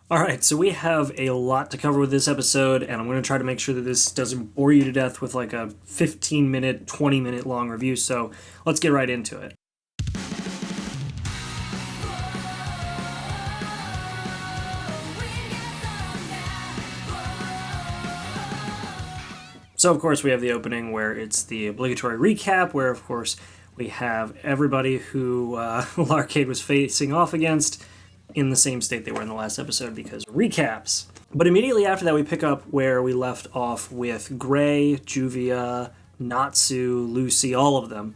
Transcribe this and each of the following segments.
All right, so we have a lot to cover with this episode, and I'm going to try to make sure that this doesn't bore you to death with like a 15-minute, 20-minute long review. So let's get right into it. So, of course, we have the opening where it's the obligatory recap, where, of course, we have everybody who Larcade was facing off against in the same state they were in the last episode because recaps. But immediately after that, we pick up where we left off with Gray, Juvia, Natsu, Lucy, all of them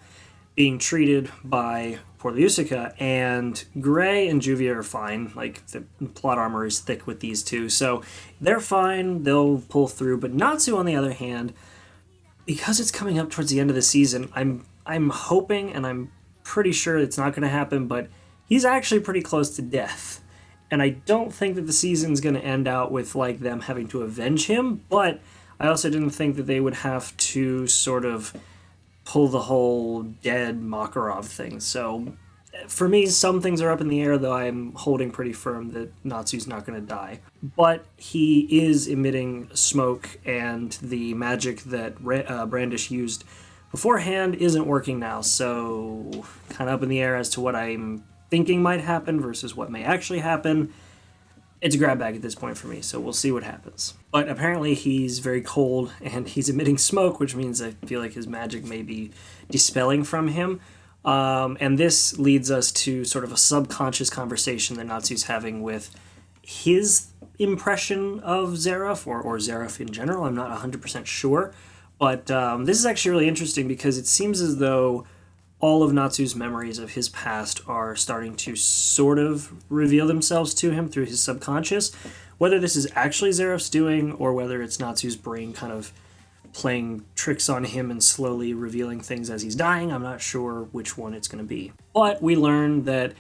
being treated by Porliusica, and Gray and Juvia are fine. Like, the plot armor is thick with these two, so they're fine, they'll pull through. But Natsu, on the other hand, because it's coming up towards the end of the season, I'm hoping, and I'm pretty sure it's not going to happen, but he's actually pretty close to death. And I don't think that the season's going to end out with, like, them having to avenge him, but I also didn't think that they would have to sort of pull the whole dead Makarov thing. So for me, some things are up in the air, though I'm holding pretty firm that Natsu's not going to die. But he is emitting smoke, and the magic that Brandish used beforehand isn't working now, so kind of up in the air as to what I'm thinking might happen versus what may actually happen. It's a grab bag at this point for me, so we'll see what happens. But apparently he's very cold, and he's emitting smoke, which means I feel like his magic may be dispelling from him. And this leads us to sort of a subconscious conversation that Natsu's having with his impression of Zeref, or Zeref in general. I'm not 100% sure. But this is actually really interesting because it seems as though all of Natsu's memories of his past are starting to sort of reveal themselves to him through his subconscious. Whether this is actually Zeref's doing or whether it's Natsu's brain kind of playing tricks on him and slowly revealing things as he's dying, I'm not sure which one it's going to be. But we learned that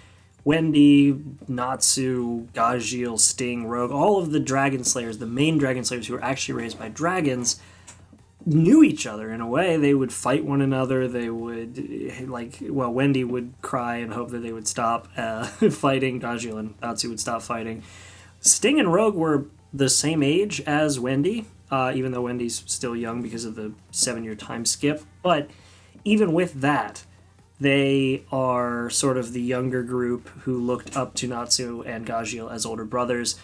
Wendy, Natsu, Gajil, Sting, Rogue, all of the Dragon Slayers, the main Dragon Slayers who were actually raised by dragons, knew each other in a way. They would fight one another. They would, Wendy would cry and hope that they would stop fighting. Gajil and Natsu would stop fighting. Sting and Rogue were the same age as Wendy, even though Wendy's still young because of the 7-year time skip. But even with that, they are sort of the younger group who looked up to Natsu and Gajil as older brothers.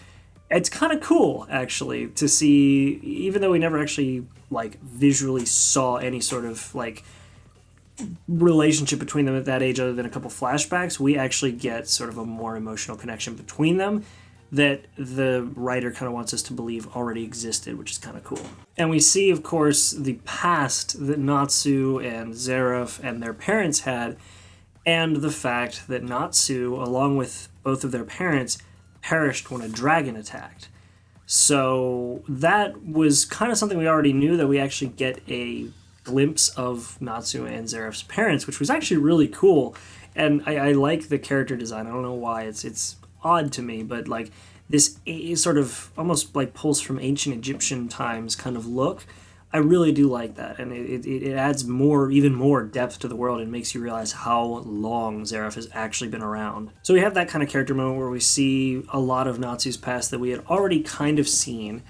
It's kind of cool, actually, to see, even though we never actually, visually saw any sort of, relationship between them at that age other than a couple flashbacks, we actually get sort of a more emotional connection between them that the writer kind of wants us to believe already existed, which is kind of cool. And we see, of course, the past that Natsu and Zeref and their parents had, and the fact that Natsu, along with both of their parents, perished when a dragon attacked. So that was kind of something we already knew, that we actually get a glimpse of Natsu and Zeref's parents, which was actually really cool. And I like the character design. I don't know why. It's odd to me, but this sort of almost pulls from ancient Egyptian times kind of look. I really do like that, and it adds even more depth to the world and makes you realize how long Zeref has actually been around. So we have that kind of character moment where we see a lot of Natsu's past that we had already kind of seen,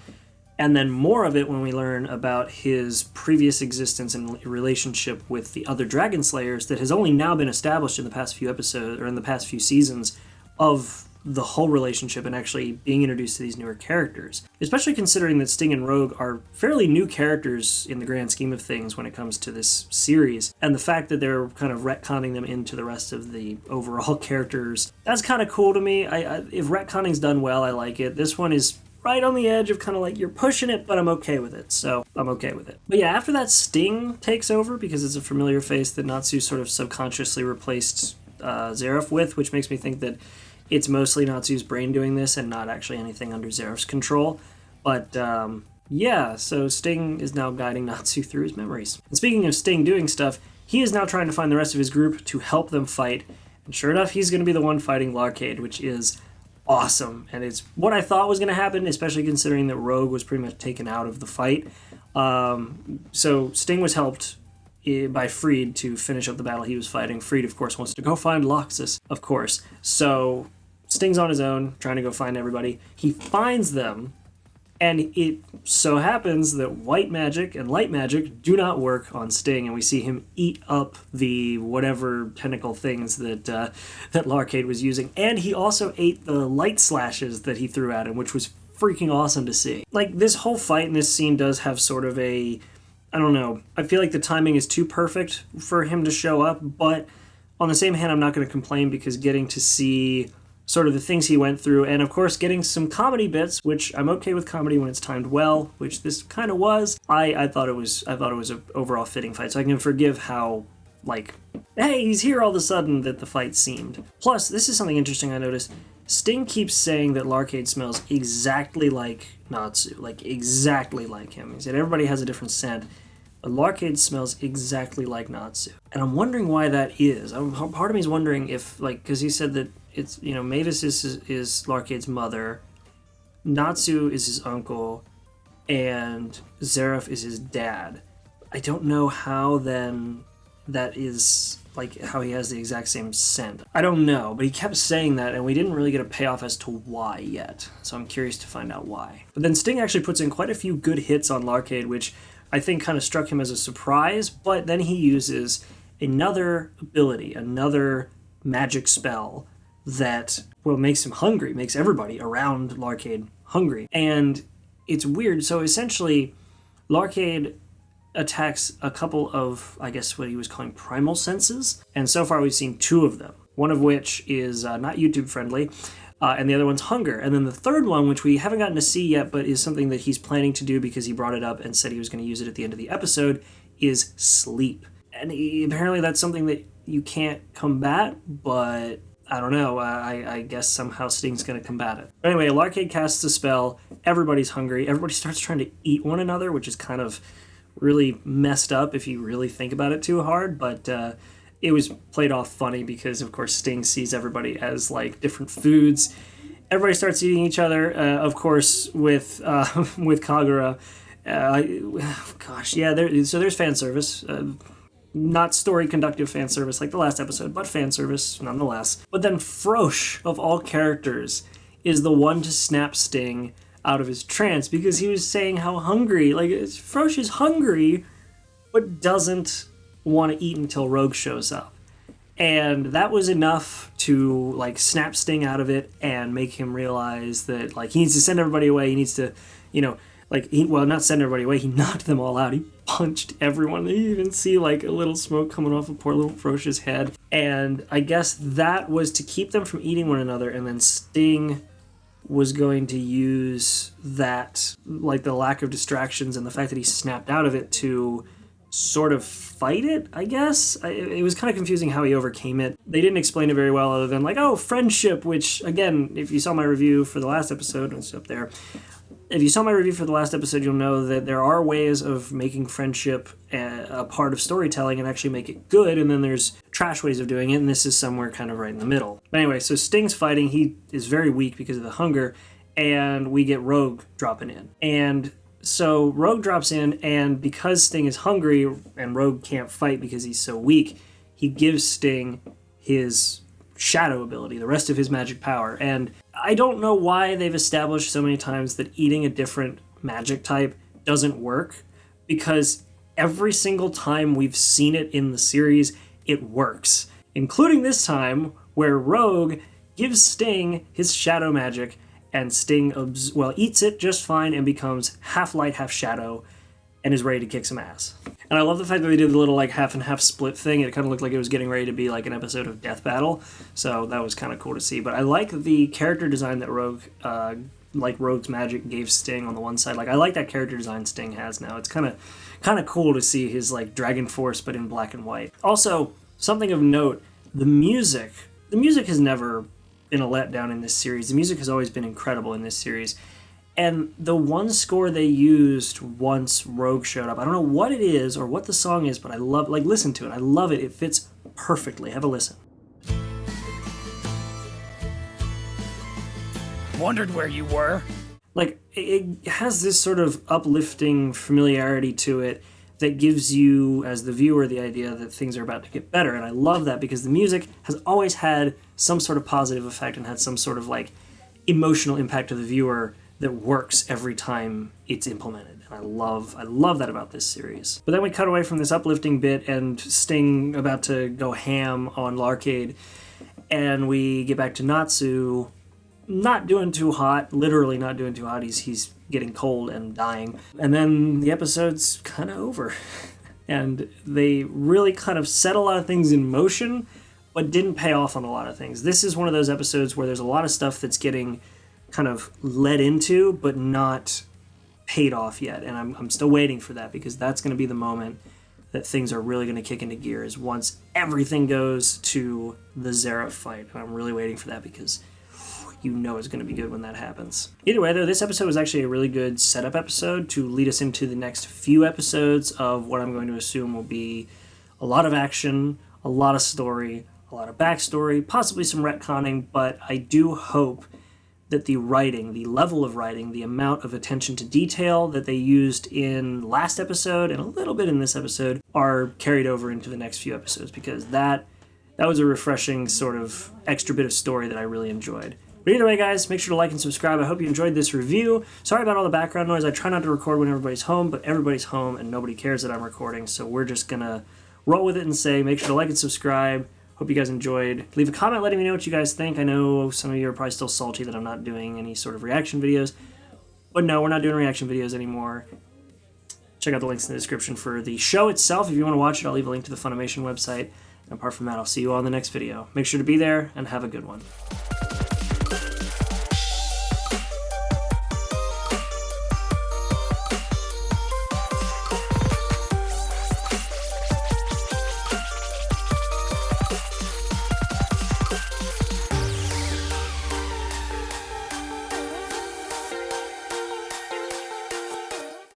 and then more of it when we learn about his previous existence and relationship with the other Dragon Slayers that has only now been established in the past few episodes, or in the past few seasons of the whole relationship and actually being introduced to these newer characters. Especially considering that Sting and Rogue are fairly new characters in the grand scheme of things when it comes to this series, and the fact that they're kind of retconning them into the rest of the overall characters, that's kind of cool to me. If retconning's done well, I like it. This one is right on the edge of kind of you're pushing it, but I'm okay with it, so I'm okay with it. But yeah, after that, Sting takes over because it's a familiar face that Natsu sort of subconsciously replaced Zeref with, which makes me think that it's mostly Natsu's brain doing this and not actually anything under Zeref's control. But so Sting is now guiding Natsu through his memories. And speaking of Sting doing stuff, he is now trying to find the rest of his group to help them fight. And sure enough, he's going to be the one fighting Larcade, which is awesome. And it's what I thought was going to happen, especially considering that Rogue was pretty much taken out of the fight. So Sting was helped by Freed to finish up the battle he was fighting. Freed, of course, wants to go find Loxus, of course. So Sting's on his own, trying to go find everybody. He finds them, and it so happens that white magic and light magic do not work on Sting, and we see him eat up the whatever tentacle things that that Larkade was using. And he also ate the light slashes that he threw at him, which was freaking awesome to see. Like, this whole fight in this scene does have sort of a, I don't know, I feel like the timing is too perfect for him to show up, but on the same hand, I'm not going to complain, because getting to see sort of the things he went through, and of course getting some comedy bits, which I'm okay with comedy when it's timed well, which this kind of was. I thought it was an overall fitting fight, so I can forgive how, like, hey, he's here all of a sudden that the fight seemed. Plus, this is something interesting I noticed. Sting keeps saying that Larkade smells exactly like Natsu, like exactly like him. He said everybody has a different scent, but Larkade smells exactly like Natsu. And I'm wondering why that is. Part of me is wondering if, like, because he said that it's, you know, Mavis is Larkade's mother, Natsu is his uncle, and Zareth is his dad. I don't know how then that is, like, how he has the exact same scent. I don't know, but he kept saying that, and we didn't really get a payoff as to why yet. So I'm curious to find out why. But then Sting actually puts in quite a few good hits on Larkade, which I think kind of struck him as a surprise, but then he uses another ability, another magic spell that, well, makes him hungry, makes everybody around Larkade hungry. And it's weird. So essentially, Larkade attacks a couple of, I guess, what he was calling primal senses. And so far we've seen two of them, one of which is not YouTube friendly, and the other one's hunger. And then the third one, which we haven't gotten to see yet, but is something that he's planning to do because he brought it up and said he was going to use it at the end of the episode, is sleep. And apparently that's something that you can't combat, but I don't know. I guess somehow Sting's going to combat it. But anyway, Larkade casts a spell. Everybody's hungry. Everybody starts trying to eat one another, which is kind of really messed up if you really think about it too hard. But it was played off funny because, of course, Sting sees everybody as, like, different foods. Everybody starts eating each other. Of course, with Kagura. Gosh, yeah. There's fan service. Not story-conductive fan service like the last episode, but fan service nonetheless. But then Frosh, of all characters, is the one to snap Sting out of his trance because he was saying how hungry, like, Frosh is hungry, but doesn't want to eat until Rogue shows up. And that was enough to, like, snap Sting out of it and make him realize that, like, he needs to send everybody away. He needs to, you know, like, not send everybody away. He knocked them all out. He punched everyone. You even see, like, a little smoke coming off of poor little Frosh's head. And I guess that was to keep them from eating one another, and then Sting was going to use that, like, the lack of distractions and the fact that he snapped out of it to sort of fight it, I guess. It was kind of confusing how he overcame it. They didn't explain it very well other than, like, oh, friendship, which, again, if you saw my review for the last episode, it's up there. If you saw my review for the last episode, you'll know that there are ways of making friendship a part of storytelling and actually make it good, and then there's trash ways of doing it, and this is somewhere kind of right in the middle. But anyway, so Sting's fighting. He is very weak because of the hunger, and we get Rogue dropping in. And so Rogue drops in, and because Sting is hungry and Rogue can't fight because he's so weak, he gives Sting his shadow ability, the rest of his magic power. And I don't know why they've established so many times that eating a different magic type doesn't work, because every single time we've seen it in the series, it works. Including this time, where Rogue gives Sting his shadow magic, and Sting eats it just fine and becomes half light, half shadow, and is ready to kick some ass. And I love the fact that they did the little, like, half and half split thing. It kind of looked like it was getting ready to be like an episode of Death Battle, so that was kind of cool to see. But I like the character design that Rogue, like Rogue's magic gave Sting on the one side. Like, I like that character design Sting has now. It's kind of cool to see his, like, Dragon Force, but in black and white. Also, something of note, the music has never been a letdown in this series. The music has always been incredible in this series. And the one score they used once Rogue showed up, I don't know what it is or what the song is, but I love, like, listen to it. I love it. It fits perfectly. Have a listen. Wondered where you were. Like, it has this sort of uplifting familiarity to it that gives you, as the viewer, the idea that things are about to get better. And I love that because the music has always had some sort of positive effect and had some sort of like emotional impact to the viewer that works every time it's implemented. And I love that about this series. But then we cut away from this uplifting bit and Sting about to go ham on Larcade, and we get back to Natsu not doing too hot, literally not doing too hot. He's getting cold and dying. And then the episode's kind of over. And they really kind of set a lot of things in motion, but didn't pay off on a lot of things. This is one of those episodes where there's a lot of stuff that's getting kind of led into, but not paid off yet. And I'm still waiting for that, because that's going to be the moment that things are really going to kick into gear, is once everything goes to the Zera fight. And I'm really waiting for that, because you know it's going to be good when that happens. Either way, though, this episode was actually a really good setup episode to lead us into the next few episodes of what I'm going to assume will be a lot of action, a lot of story, a lot of backstory, possibly some retconning, but I do hope that the writing, the level of writing, the amount of attention to detail that they used in last episode and a little bit in this episode are carried over into the next few episodes, because that was a refreshing sort of extra bit of story that I really enjoyed. But either way, guys, make sure to like and subscribe. I hope you enjoyed this review. Sorry about all the background noise. I try not to record when everybody's home, but everybody's home and nobody cares that I'm recording, so we're just going to roll with it and say make sure to like and subscribe. Hope you guys enjoyed. Leave a comment letting me know what you guys think. I know some of you are probably still salty that I'm not doing any sort of reaction videos, but no, we're not doing reaction videos anymore. Check out the links in the description for the show itself. If you want to watch it, I'll leave a link to the Funimation website. And apart from that, I'll see you all in the next video. Make sure to be there and have a good one.